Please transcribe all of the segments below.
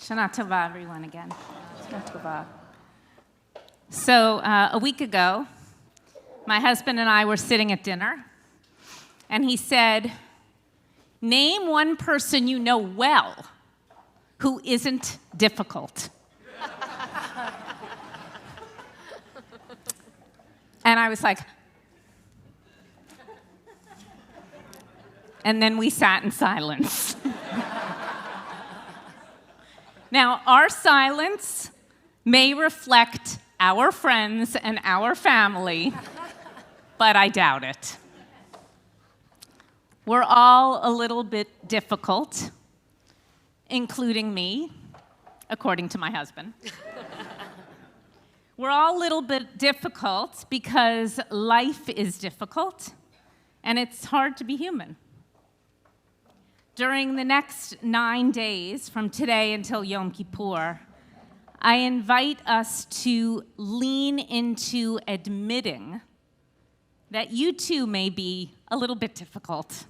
Shana Tova, everyone, again. Shana Tova. So a week ago, my husband and I were sitting at dinner, and he said, name one person you know well who isn't difficult. And I was like, and then we sat in silence. Now, our silence may reflect our friends and our family, but I doubt it. We're all a little bit difficult, including me, according to my husband. We're all a little bit difficult because life is difficult, and it's hard to be human. During the next 9 days, from today until Yom Kippur, I invite us to lean into admitting that you too may be a little bit difficult.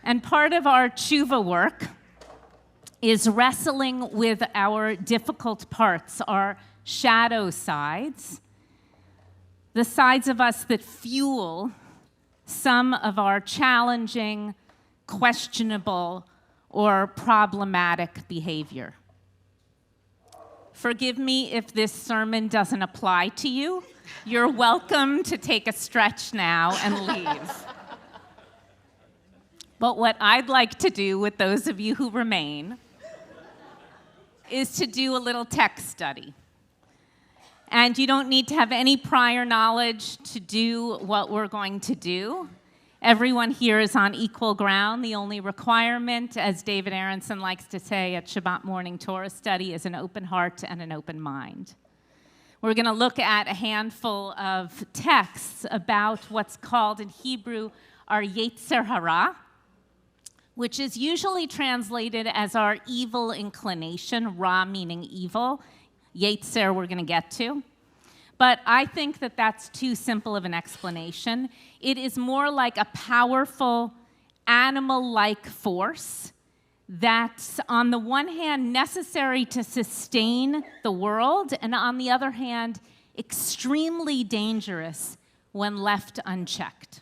And part of our tshuva work is wrestling with our difficult parts, our shadow sides, the sides of us that fuel some of our challenging, questionable, or problematic behavior. Forgive me if this sermon doesn't apply to you. You're welcome to take a stretch now and leave. But what I'd like to do with those of you who remain is to do a little text study. And you don't need to have any prior knowledge to do what we're going to do. Everyone here is on equal ground. The only requirement, as David Aronson likes to say at Shabbat morning Torah study, is an open heart and an open mind. We're going to look at a handful of texts about what's called in Hebrew our Yetzer HaRa, which is usually translated as our evil inclination, Ra meaning evil. Yetzer we're going to get to. But I think that that's too simple of an explanation. It is more like a powerful animal-like force that's, on the one hand, necessary to sustain the world, and on the other hand, extremely dangerous when left unchecked.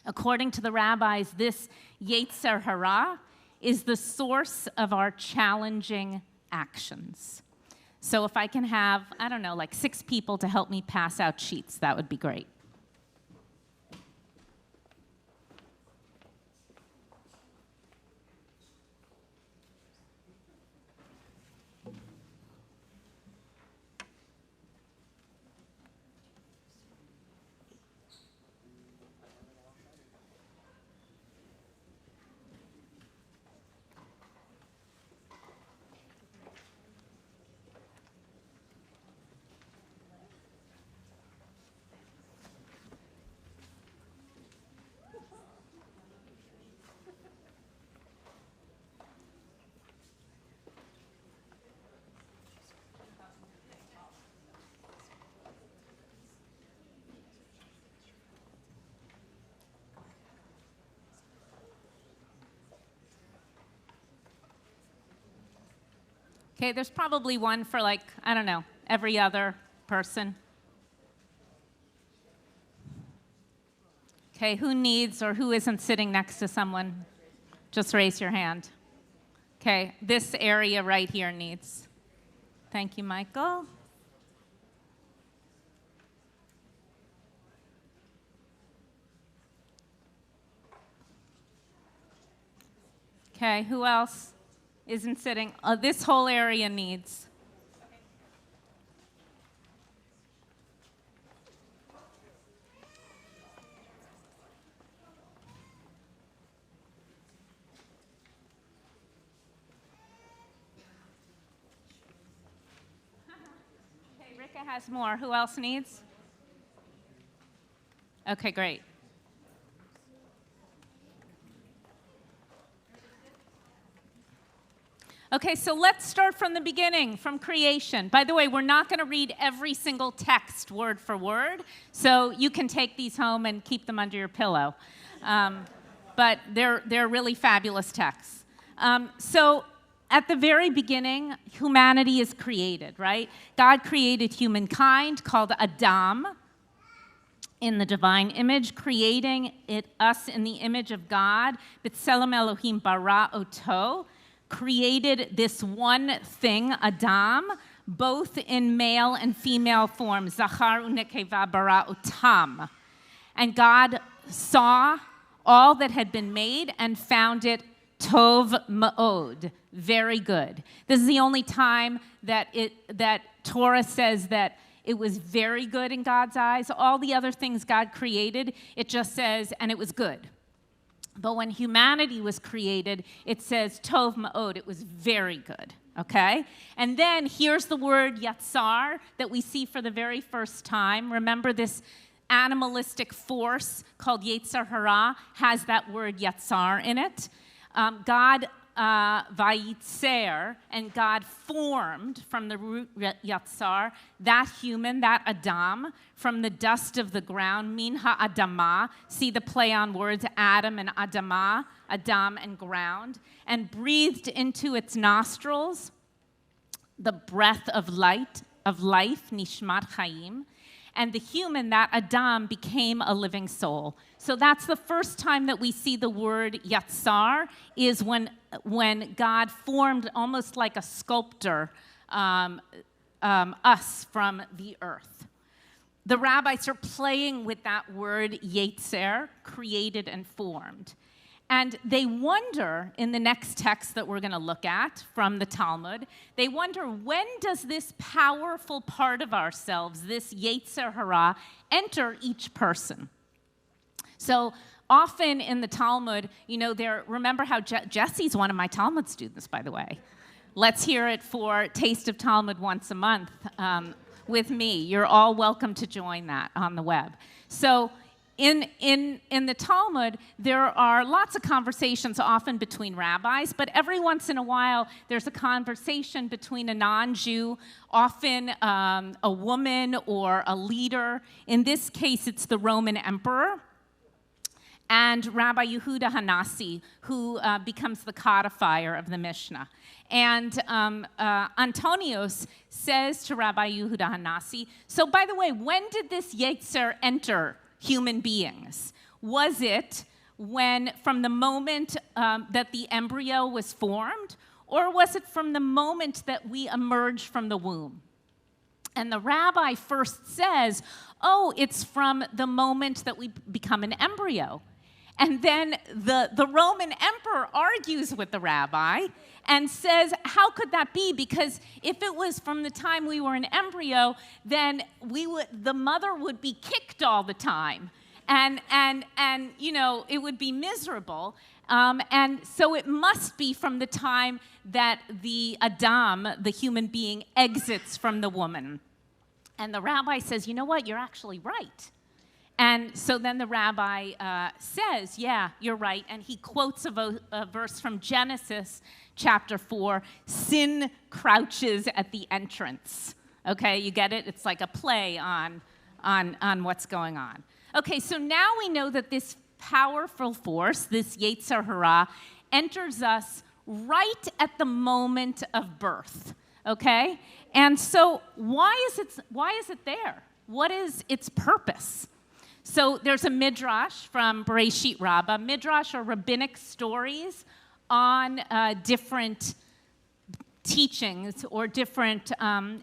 According to the rabbis, this Yetzer HaRa is the source of our challenging actions. So if I can have, I don't know, like 6 people to help me pass out sheets, that would be great. Okay, there's probably one for like, I don't know, every other person. Okay, who needs or who isn't sitting next to someone? Just raise your hand. Okay, this area right here needs. Thank you, Michael. Okay, who else isn't sitting? This whole area needs. Okay, Rika has more. Who else needs? Okay, great. Okay, so let's start from the beginning, from creation. By the way, we're not going to read every single text word for word, so you can take these home and keep them under your pillow. But they're really fabulous texts. So at the very beginning, humanity is created, right? God created humankind called Adam in the divine image, creating us in the image of God. B'Tselem Elohim bara oto, created this one thing, Adam, both in male and female form. Zachar u'nekeva bara otam. And God saw all that had been made and found it tov ma'od, very good. This is the only time that Torah says that it was very good in God's eyes. All the other things God created, it just says, and it was good. But when humanity was created, it says tov ma'od, it was very good, okay? And then here's the word Yetzer that we see for the very first time. Remember, this animalistic force called Yetzer HaRa has that word Yetzer in it. God Vayitzer, and God formed from the root Yetzer, that human, that Adam, from the dust of the ground, min ha'adama. See the play on words, Adam and Adama, Adam and ground, and breathed into its nostrils the breath of life, nishmat chayim. And the human, that Adam, became a living soul. So that's the first time that we see the word Yetzer, is when God formed, almost like a sculptor, us from the earth. The rabbis are playing with that word Yetzer, created and formed. And they wonder, in the next text that we're going to look at from the Talmud, they wonder, when does this powerful part of ourselves, this Yetzer HaRa, enter each person? So often in the Talmud, remember how Jesse's one of my Talmud students, by the way. Let's hear it for Taste of Talmud once a month with me. You're all welcome to join that on the web. So in the Talmud, there are lots of conversations often between rabbis, but every once in a while, there's a conversation between a non-Jew, often a woman or a leader. In this case, it's the Roman emperor, and Rabbi Yehuda Hanassi, who becomes the codifier of the Mishnah. And Antonios says to Rabbi Yehuda Hanassi, so by the way, when did this Yetzer enter human beings? Was it from the moment that the embryo was formed, or was it from the moment that we emerged from the womb? And the rabbi first says, it's from the moment that we become an embryo. And then the Roman emperor argues with the rabbi and says, how could that be? Because if it was from the time we were an embryo, then the mother would be kicked all the time. And it would be miserable. And so it must be from the time that the Adam, the human being, exits from the woman. And the rabbi says, you know what, you're actually right. And so then the rabbi says, yeah, you're right. And he quotes a verse from Genesis chapter 4, sin crouches at the entrance. Okay, you get it? It's like a play on what's going on. Okay, so now we know that this powerful force, this Yetzer HaRa, enters us right at the moment of birth. Okay? And so why is it there? What is its purpose? So there's a midrash from Bereshit Rabbah. Midrash are rabbinic stories on different teachings or different,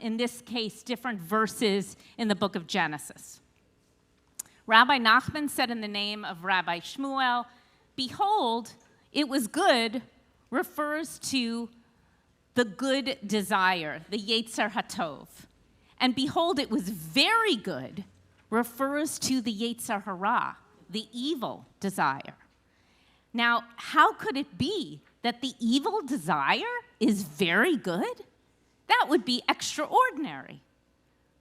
in this case, different verses in the book of Genesis. Rabbi Nachman said in the name of Rabbi Shmuel, behold, it was good refers to the good desire, the Yetzer HaTov. And behold, it was very good refers to the Yetzer HaRa, the evil desire. Now, how could it be that the evil desire is very good? That would be extraordinary.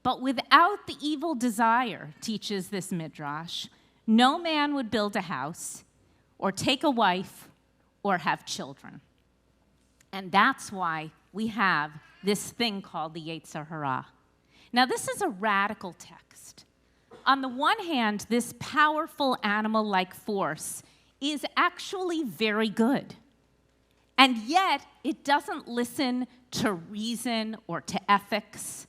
But without the evil desire, teaches this midrash, no man would build a house or take a wife or have children. And that's why we have this thing called the Yetzer HaRa. Now, this is a radical text. On the one hand, this powerful animal-like force is actually very good. And yet, it doesn't listen to reason or to ethics.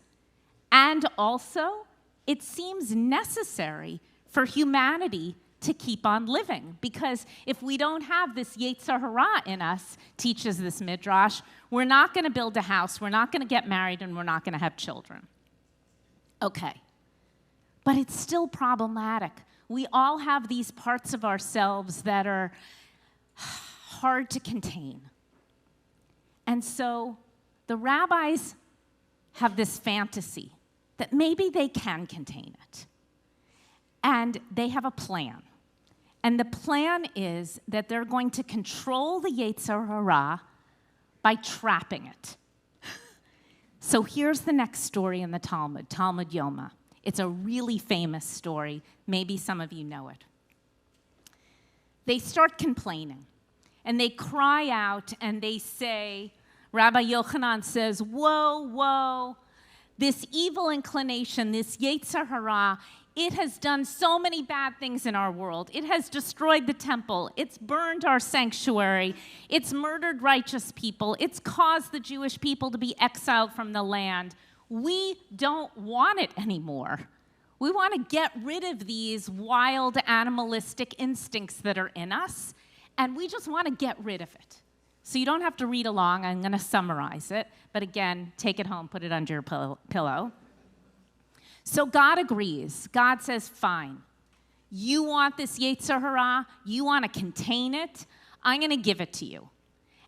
And also, it seems necessary for humanity to keep on living. Because if we don't have this Yetzer HaRa in us, teaches this midrash, we're not going to build a house, we're not going to get married, and we're not going to have children. Okay. But it's still problematic. We all have these parts of ourselves that are hard to contain. And so the rabbis have this fantasy that maybe they can contain it. And they have a plan. And the plan is that they're going to control the Yetzer HaRa by trapping it. So here's the next story in the Talmud, Talmud Yoma. It's a really famous story. Maybe some of you know it. They start complaining, and they cry out, and they say, Rabbi Yochanan says, whoa, whoa, this evil inclination, this Yetzer HaRa, it has done so many bad things in our world. It has destroyed the temple. It's burned our sanctuary. It's murdered righteous people. It's caused the Jewish people to be exiled from the land. We don't want it anymore. We want to get rid of these wild animalistic instincts that are in us, and we just want to get rid of it. So you don't have to read along. I'm going to summarize it. But again, take it home, put it under your pillow. So God agrees. God says, fine. You want this Yetzer HaRa? You want to contain it? I'm going to give it to you.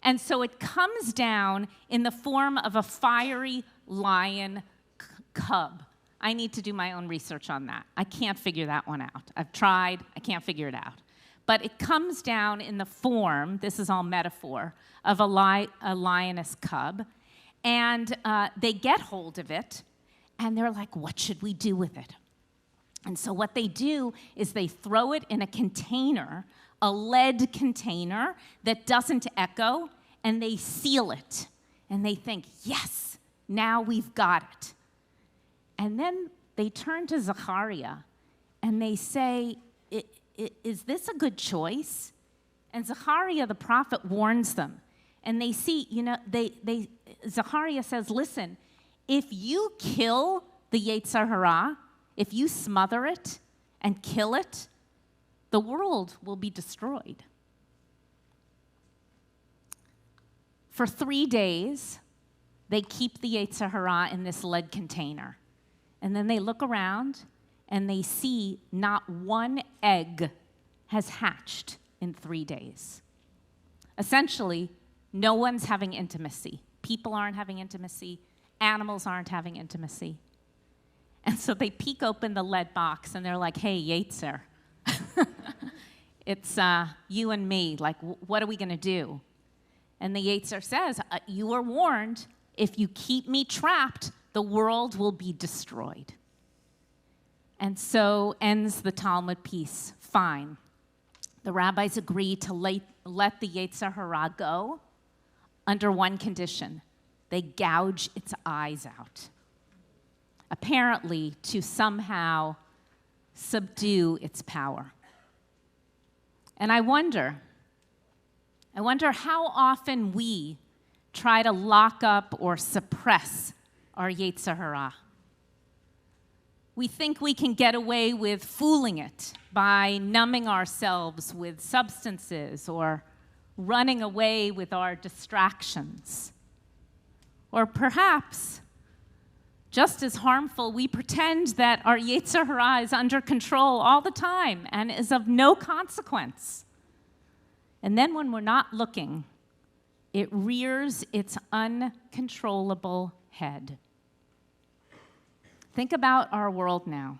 And so it comes down in the form of a fiery lion cub. I need to do my own research on that. I can't figure that one out. I've tried. I can't figure it out. But it comes down in the form, this is all metaphor, of a lioness cub. And they get hold of it. And they're like, what should we do with it? And so what they do is they throw it in a container, a lead container that doesn't echo, and they seal it. And they think, yes, now we've got it. And then they turn to Zechariah, and they say, is this a good choice? And Zechariah, the prophet, warns them. And they see, Zechariah says, listen, if you kill the Yetzer HaRa, if you smother it and kill it, the world will be destroyed. For 3 days, they keep the Yetzer HaRa in this lead container. And then they look around, and they see not one egg has hatched in 3 days. Essentially, no one's having intimacy. People aren't having intimacy. Animals aren't having intimacy. And so they peek open the lead box, and they're like, hey, Yetzer, it's you and me. Like, what are we going to do? And the Yetzer says, you were warned. If you keep me trapped, the world will be destroyed. And so ends the Talmud piece. Fine. The rabbis agree to let the Yetzer HaRa go under one condition. They gouge its eyes out, apparently to somehow subdue its power. And I wonder how often we try to lock up or suppress our Yetzer HaRa. We think we can get away with fooling it by numbing ourselves with substances or running away with our distractions. Or perhaps, just as harmful, we pretend that our Yetzer HaRa is under control all the time and is of no consequence. And then when we're not looking, it rears its uncontrollable head. Think about our world now.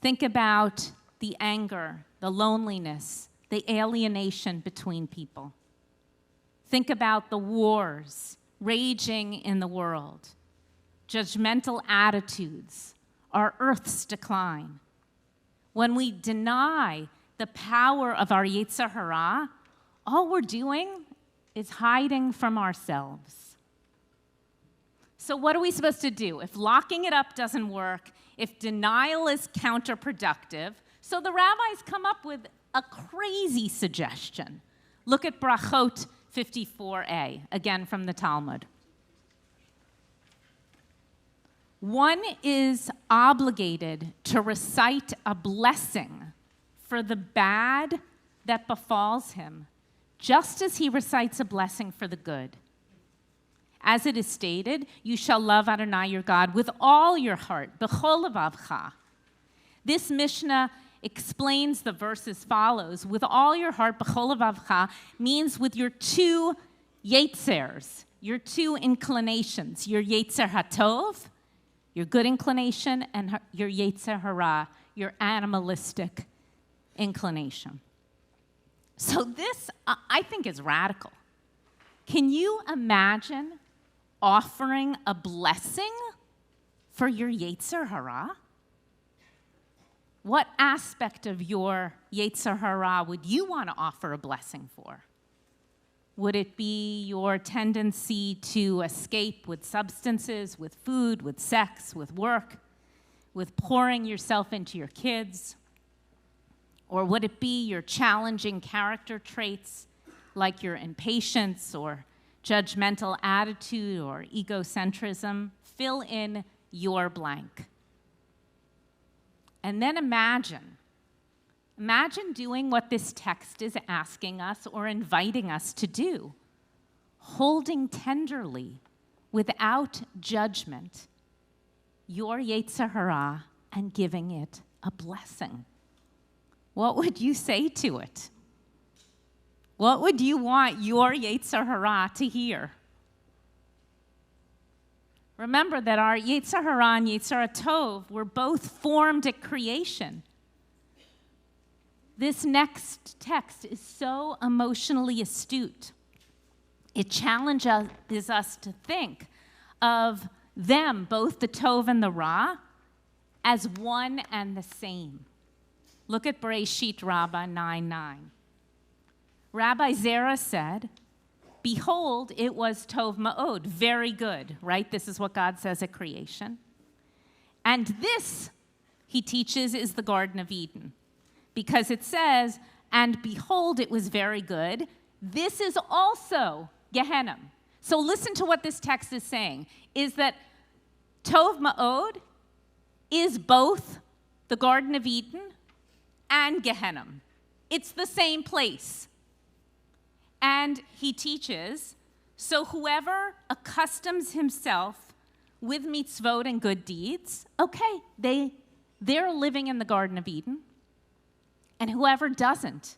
Think about the anger, the loneliness, the alienation between people. Think about the wars raging in the world, judgmental attitudes, our Earth's decline. When we deny the power of our Yetzer HaRa, all we're doing is hiding from ourselves. So what are we supposed to do? If locking it up doesn't work, if denial is counterproductive, so the rabbis come up with a crazy suggestion. Look at Brachot 54a, again from the Talmud. One is obligated to recite a blessing for the bad that befalls him, just as he recites a blessing for the good. As it is stated, you shall love Adonai your God with all your heart, b'chol levavcha. This Mishnah explains the verse as follows: with all your heart, b'chol levavcha, means with your two yetzers, your two inclinations, your Yetzer HaTov, your good inclination, and your Yetzer HaRa, your animalistic inclination. So this, I think, is radical. Can you imagine offering a blessing for your Yetzer HaRa? What aspect of your Yetzer HaRa would you want to offer a blessing for? Would it be your tendency to escape with substances, with food, with sex, with work, with pouring yourself into your kids? Or would it be your challenging character traits like your impatience or judgmental attitude or egocentrism? Fill in your blank. And then imagine doing what this text is asking us or inviting us to do, holding tenderly, without judgment, your Yetzer HaRa and giving it a blessing. What would you say to it? What would you want your Yetzer HaRa to hear? Remember that our Yetzer HaRa and Yetzer HaTov were both formed at creation. This next text is so emotionally astute. It challenges us to think of them, both the Tov and the Ra, as one and the same. Look at Bereshit Rabbah 9:9. Rabbi Zera said, behold, it was Tov Ma'od, very good, right? This is what God says at creation. And this, he teaches, is the Garden of Eden. Because it says, and behold, it was very good. This is also Gehenna. So listen to what this text is saying, is that Tov Ma'od is both the Garden of Eden and Gehenna. It's the same place. And he teaches, so whoever accustoms himself with mitzvot and good deeds, okay, they're living in the Garden of Eden. And whoever doesn't,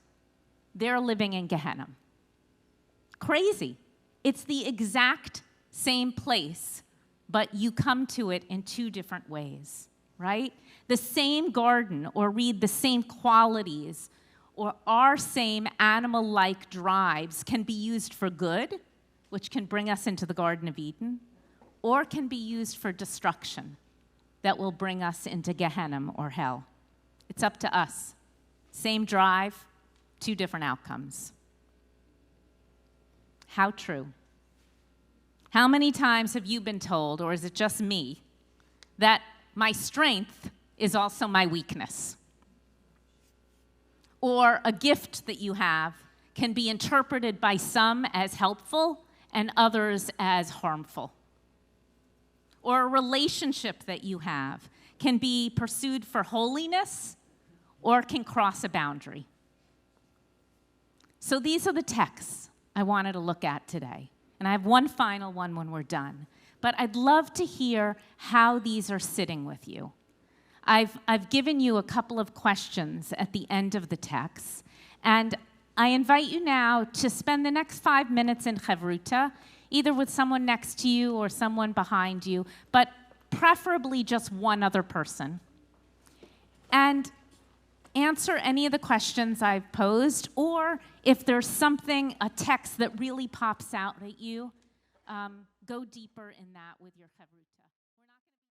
they're living in Gehenna. Crazy. It's the exact same place, but you come to it in two different ways, right? The same garden, or read the same qualities, or our same animal-like drives can be used for good, which can bring us into the Garden of Eden, or can be used for destruction that will bring us into Gehenna or hell. It's up to us. Same drive, two different outcomes. How true. How many times have you been told, or is it just me, that my strength is also my weakness? Or a gift that you have can be interpreted by some as helpful and others as harmful. Or a relationship that you have can be pursued for holiness or can cross a boundary. So these are the texts I wanted to look at today. And I have one final one when we're done. But I'd love to hear how these are sitting with you. I've given you a couple of questions at the end of the text. And I invite you now to spend the next 5 minutes in Chavruta, either with someone next to you or someone behind you, but preferably just one other person. And answer any of the questions I've posed, or if there's something, a text that really pops out at you, go deeper in that with your Chavruta.